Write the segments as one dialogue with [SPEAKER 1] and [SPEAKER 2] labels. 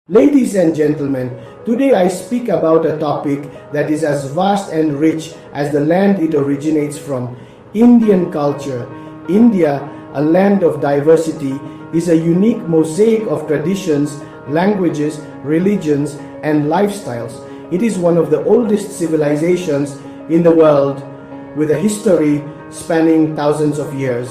[SPEAKER 1] Ladies and gentlemen, today I speak about a topic that is as vast and rich as the land it originates from, Indian culture. India, a land of diversity, is a unique mosaic of traditions, languages, religions, and lifestyles. It is one of the oldest civilizations in the world, with a history spanning thousands of years.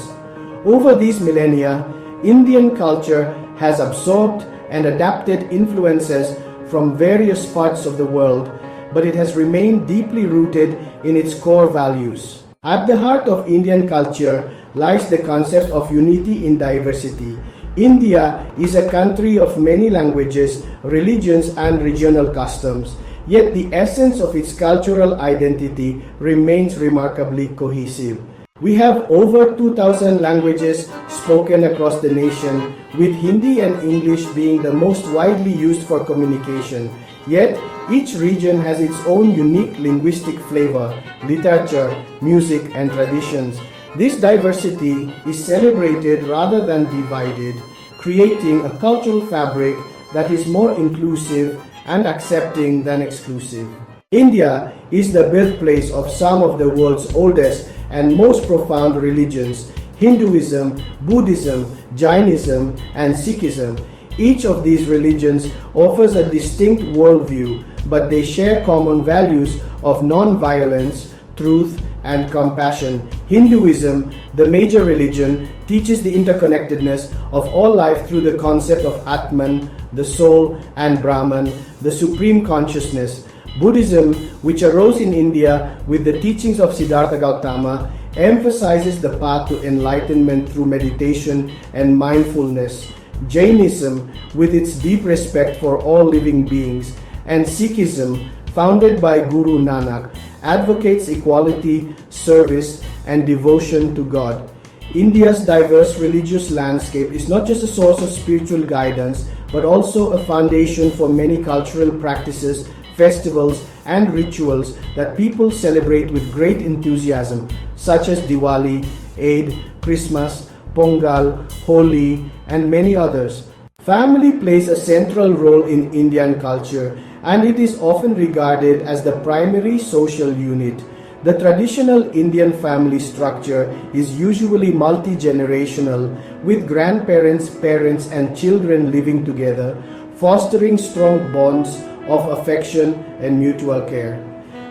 [SPEAKER 1] Over these millennia, Indian culture has absorbed and adapted influences from various parts of the world, but it has remained deeply rooted in its core values. At the heart of Indian culture lies the concept of unity in diversity. India is a country of many languages, religions, and regional customs, yet the essence of its cultural identity remains remarkably cohesive. We have over 2,000 languages spoken across the nation, with Hindi and English being the most widely used for communication. Yet, each region has its own unique linguistic flavor, literature, music, and traditions. This diversity is celebrated rather than divided, creating a cultural fabric that is more inclusive and accepting than exclusive. India is the birthplace of some of the world's oldest and most profound religions: Hinduism, Buddhism, Jainism, and Sikhism. Each of these religions offers a distinct worldview, but they share common values of non-violence, truth, and compassion. Hinduism, the major religion, teaches the interconnectedness of all life through the concept of Atman, the soul, and Brahman, the supreme consciousness. Buddhism, which arose in India with the teachings of Siddhartha Gautama, emphasizes the path to enlightenment through meditation and mindfulness. Jainism, with its deep respect for all living beings, and Sikhism, founded by Guru Nanak, advocates equality, service, and devotion to God. India's diverse religious landscape is not just a source of spiritual guidance, but also a foundation for many cultural practices, festivals, and rituals that people celebrate with great enthusiasm, such as Diwali, Eid, Christmas, Pongal, Holi, and many others. Family plays a central role in Indian culture, and it is often regarded as the primary social unit. The traditional Indian family structure is usually multi-generational, with grandparents, parents, and children living together, fostering strong bonds of affection and mutual care.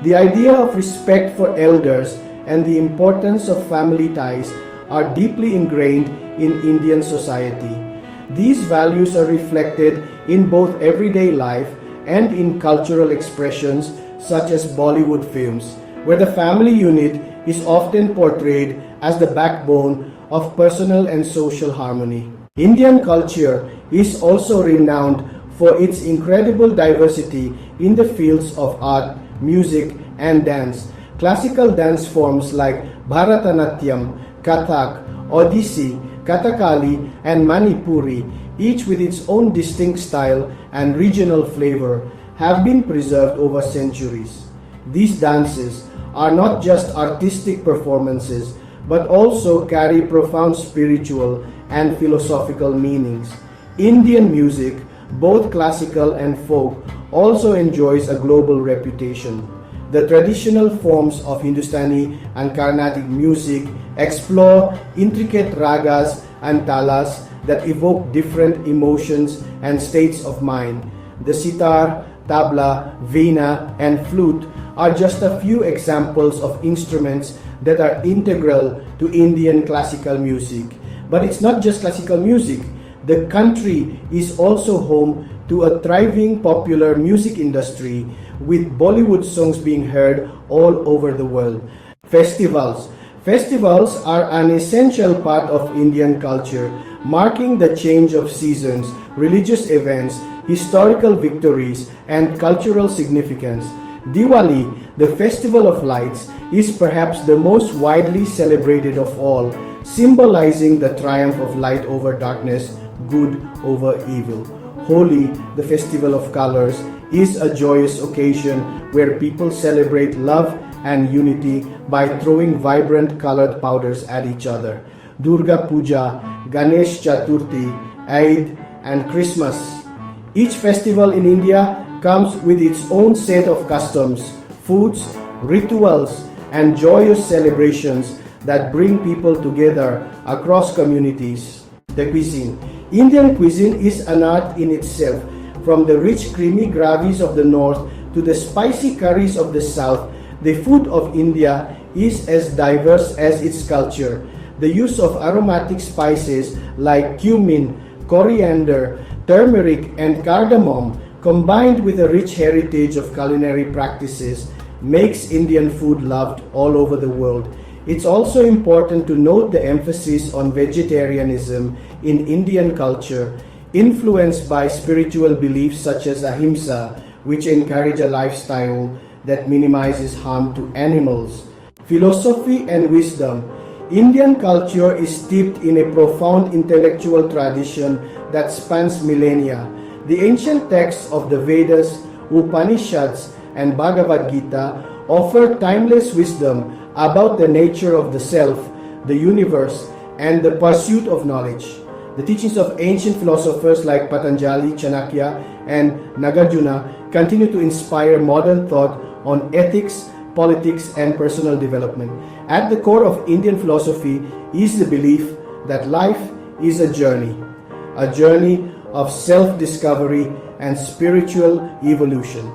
[SPEAKER 1] The idea of respect for elders and the importance of family ties are deeply ingrained in Indian society. These values are reflected in both everyday life and in cultural expressions such as Bollywood films, where the family unit is often portrayed as the backbone of personal and social harmony. Indian culture is also renowned for its incredible diversity in the fields of art, music, and dance. Classical dance forms like Bharatanatyam, Kathak, Odissi, Kathakali, and Manipuri, each with its own distinct style and regional flavor, have been preserved over centuries. These dances are not just artistic performances, but also carry profound spiritual and philosophical meanings. Indian music, both classical and folk, also enjoys a global reputation. The traditional forms of Hindustani and Carnatic music explore intricate ragas and talas that evoke different emotions and states of mind. The sitar, tabla, veena, and flute are just a few examples of instruments that are integral to Indian classical music. But it's not just classical music. The country is also home to a thriving popular music industry, with Bollywood songs being heard all over the world. Festivals. Festivals are an essential part of Indian culture, marking the change of seasons, religious events, historical victories, and cultural significance. Diwali, the Festival of Lights, is perhaps the most widely celebrated of all, symbolizing the triumph of light over darkness, good over evil. Holi, the Festival of Colors, is a joyous occasion where people celebrate love and unity by throwing vibrant colored powders at each other. Durga Puja, Ganesh Chaturthi, Eid, and Christmas. Each festival in India comes with its own set of customs, foods, rituals, and joyous celebrations that bring people together across communities. The cuisine. Indian cuisine is an art in itself. From the rich creamy gravies of the north to the spicy curries of the south, the food of India is as diverse as its culture. The use of aromatic spices like cumin, coriander, turmeric, and cardamom, combined with a rich heritage of culinary practices, makes Indian food loved all over the world. It's also important to note the emphasis on vegetarianism in Indian culture, influenced by spiritual beliefs such as ahimsa, which encourage a lifestyle that minimizes harm to animals. Philosophy and wisdom. Indian culture is steeped in a profound intellectual tradition that spans millennia. The ancient texts of the Vedas, Upanishads, and Bhagavad Gita offer timeless wisdom about the nature of the self, the universe, and the pursuit of knowledge. The teachings of ancient philosophers like Patanjali, Chanakya, and Nagarjuna continue to inspire modern thought on ethics, politics, and personal development. At the core of Indian philosophy is the belief that life is a journey of self-discovery and spiritual evolution.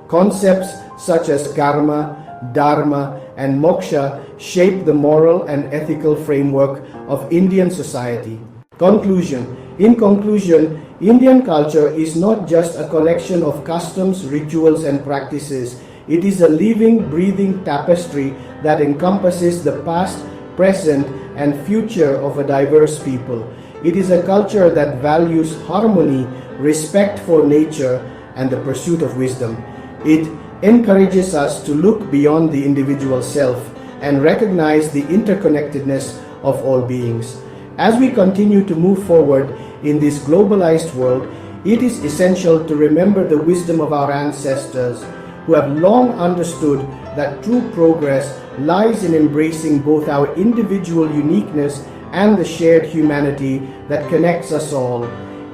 [SPEAKER 1] Concepts such as karma, dharma, and moksha shape the moral and ethical framework of Indian society. Conclusion. In conclusion, Indian culture is not just a collection of customs, rituals, and practices. It is a living, breathing tapestry that encompasses the past, present, and future of a diverse people. It is a culture that values harmony, respect for nature, and the pursuit of wisdom. It encourages us to look beyond the individual self and recognize the interconnectedness of all beings. As we continue to move forward in this globalized world, it is essential to remember the wisdom of our ancestors who have long understood that true progress lies in embracing both our individual uniqueness and the shared humanity that connects us all.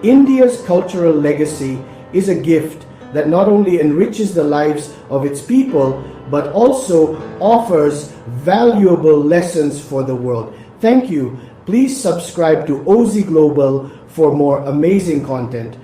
[SPEAKER 1] India's cultural legacy is a gift that not only enriches the lives of its people, but also offers valuable lessons for the world. Thank you. Please subscribe to OZ Global for more amazing content.